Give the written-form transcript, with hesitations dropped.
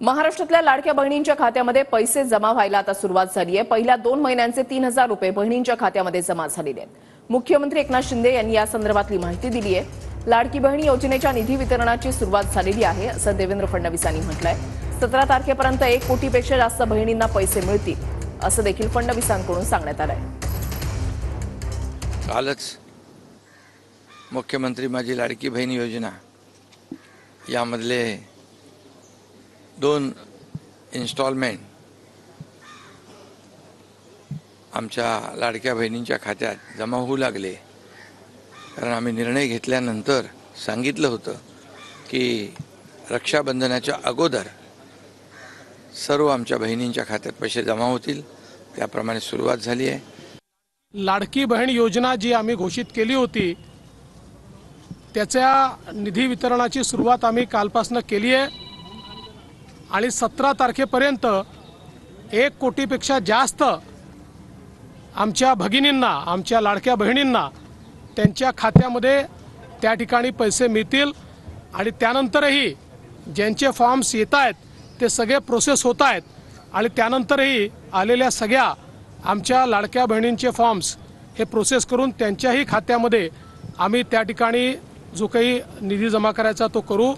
महाराष्ट्रातल्या लाडक्या बहिणींच्या खात्यामध्ये पैसे जमा व्हायला आता सुरुवात झाली आहे। पहिल्या 2 महिन्यांचे 3000 रुपये बहिणींच्या खात्यामध्ये जमा झालेले आहेत। मुख्यमंत्री एकनाथ शिंदे यांनी या संदर्भातली माहिती दिली आहे। लाडकी बहिणी योजनेच्या निधी वितरणाची सुरुवात झालेली आहे असं देवेंद्र फडणवीस यांनी म्हटलंय। 17 तारखेपर्यंत 1 कोटीपेक्षा जास्त बहिणींना पैसे मिळतील असं देखील फडणवीसांकडून सांगण्यात आलंय। कालच मुख्यमंत्री माझी लाडकी बहीण योजना यामधले 2 इन्स्टॉलमेंट आमच्या लाडक्या बहिणींच्या खात्यात जमा होऊ लागले। कारण आम्ही निर्णय घेतल्यानंतर सांगितलं होतं की रक्षाबंधनाच्या अगोदर सर्व आमच्या बहिणींच्या खात्यात पैसे जमा होतील। त्याप्रमाणे सुरुवात झाली आहे। लाडकी बहीण योजना जी आम्ही घोषित केली होती त्याच्या निधी वितरणाची सुरुवात आम्ही कालपासून केली आहे आणि 17 तारखेपर्यंत 1 कोटीपेक्षा जास्त आमच्या भगिनींना, आमच्या लाडक्या बहिणींना त्यांच्या खात्यामध्ये त्या ठिकाणी पैसे मिळतील आणि त्यानंतरही ज्यांचे फॉर्म्स येत आहेत ते सगळे प्रोसेस होत आहेत आणि त्यानंतरही आलेल्या सगळ्या आमच्या लाडक्या बहिणींचे फॉर्म्स हे प्रोसेस करून त्यांच्याही खात्यामध्ये आम्ही त्या ठिकाणी जो काही निधी जमा करायचा तो करू।